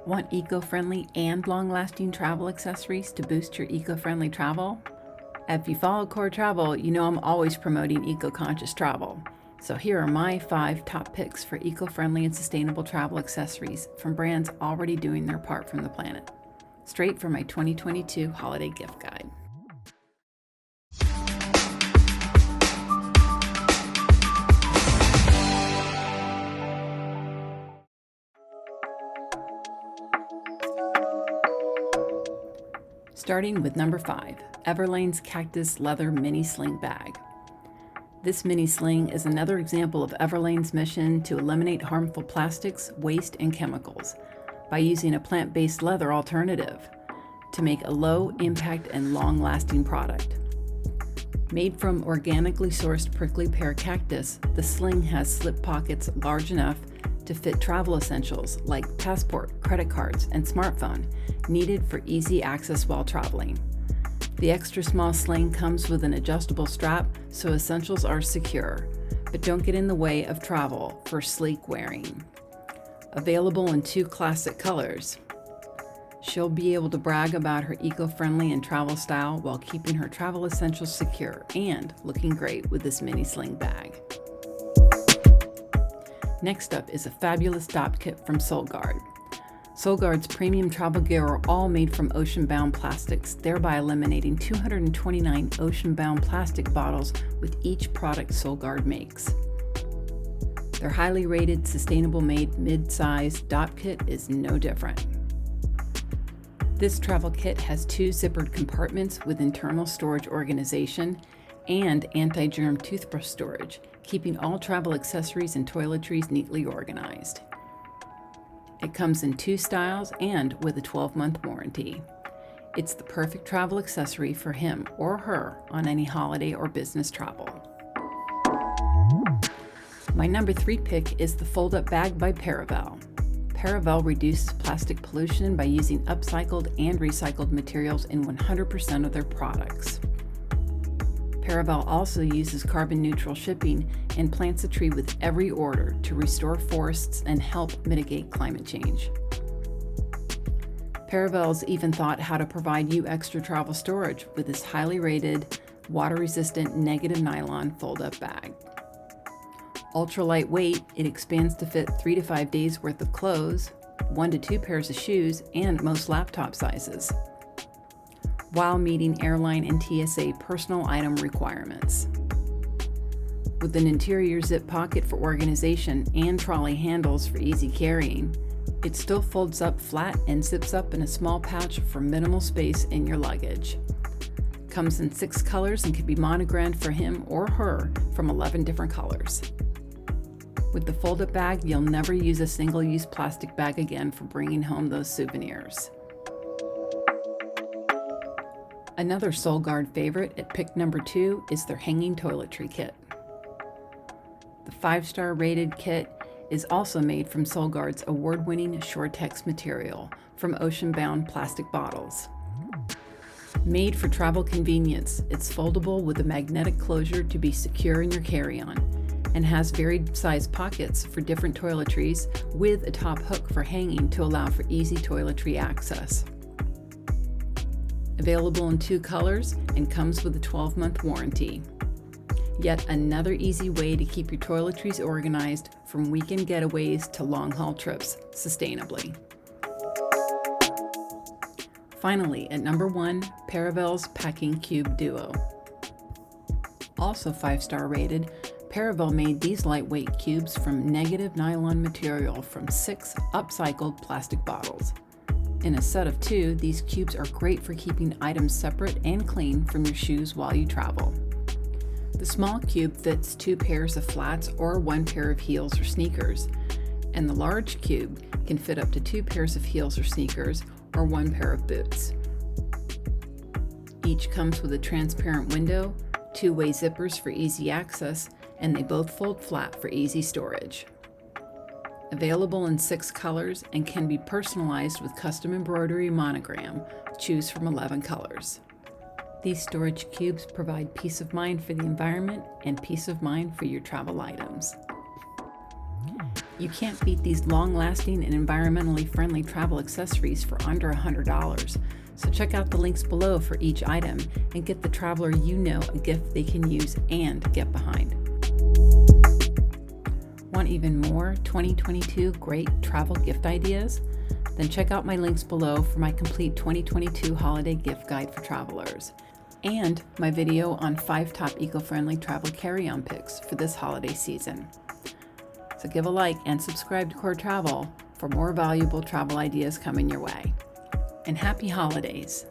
Want eco-friendly and long-lasting travel accessories to boost your eco-friendly travel? If you follow CORR Travel, you know I'm always promoting eco-conscious travel. So here are my 5 top picks for eco-friendly and sustainable travel accessories from brands already doing their part from the planet. Straight from my 2022 holiday gift guide. Starting with number 5, Everlane's Cactus Leather Mini Sling Bag. This mini sling is another example of Everlane's mission to eliminate harmful plastics, waste, and chemicals by using a plant-based leather alternative to make a low-impact and long-lasting product. Made from organically sourced prickly pear cactus, the sling has slip pockets large enough to fit travel essentials like passport, credit cards, and smartphone, needed for easy access while traveling. The extra small sling comes with an adjustable strap so essentials are secure, but don't get in the way of travel for sleek wearing. Available in 2 classic colors, she'll be able to brag about her eco-friendly and travel style while keeping her travel essentials secure and looking great with this mini sling bag. Next up is a fabulous dop kit from Soi Guard. Soi Guard's premium travel gear are all made from ocean-bound plastics, thereby eliminating 229 ocean-bound plastic bottles with each product Soi Guard makes. Their highly rated, sustainable-made mid-size dop kit is no different. This travel kit has 2 zippered compartments with internal storage organization and anti-germ toothbrush storage, keeping all travel accessories and toiletries neatly organized. It comes in 2 styles and with a 12-month warranty. It's the perfect travel accessory for him or her on any holiday or business travel. My number 3 pick is the fold-up bag by Paravel. Paravel reduces plastic pollution by using upcycled and recycled materials in 100% of their products. Paravel also uses carbon-neutral shipping and plants a tree with every order to restore forests and help mitigate climate change. Paravel's even thought how to provide you extra travel storage with this highly rated, water-resistant negative nylon fold-up bag. Ultra lightweight, it expands to fit 3 to 5 days worth of clothes, 1 to 2 pairs of shoes, and most laptop sizes, while meeting airline and TSA personal item requirements. With an interior zip pocket for organization and trolley handles for easy carrying, it still folds up flat and zips up in a small pouch for minimal space in your luggage. Comes in 6 colors and can be monogrammed for him or her from 11 different colors. With the fold-up bag, you'll never use a single-use plastic bag again for bringing home those souvenirs. Another Soi Guard favorite at pick number 2 is their hanging toiletry kit. The 5-star rated kit is also made from Soi Guard's award-winning Shore-Tex material from ocean-bound plastic bottles. Made for travel convenience, it's foldable with a magnetic closure to be secure in your carry-on, and has varied size pockets for different toiletries with a top hook for hanging to allow for easy toiletry access. Available in 2 colors and comes with a 12-month warranty. Yet another easy way to keep your toiletries organized from weekend getaways to long-haul trips sustainably. Finally, at number 1, Paravel's Packing Cube Duo. Also 5-star rated, Paravel made these lightweight cubes from negative nylon material from 6 upcycled plastic bottles. In a set of 2, these cubes are great for keeping items separate and clean from your shoes while you travel. The small cube fits 2 pairs of flats or 1 pair of heels or sneakers, and the large cube can fit up to 2 pairs of heels or sneakers or 1 pair of boots. Each comes with a transparent window, 2-way zippers for easy access, and they both fold flat for easy storage. Available in 6 colors and can be personalized with custom embroidery monogram. Choose from 11 colors. These storage cubes provide peace of mind for the environment and peace of mind for your travel items. You can't beat these long-lasting and environmentally friendly travel accessories for under $100. So check out the links below for each item and get the traveler you know a gift they can use and get behind. Want even more 2022 great travel gift ideas? Then check out my links below for my complete 2022 holiday gift guide for travelers and my video on 5 top eco-friendly travel carry-on picks for this holiday season. So give a like and subscribe to CORR Travel for more valuable travel ideas coming your way. And happy holidays!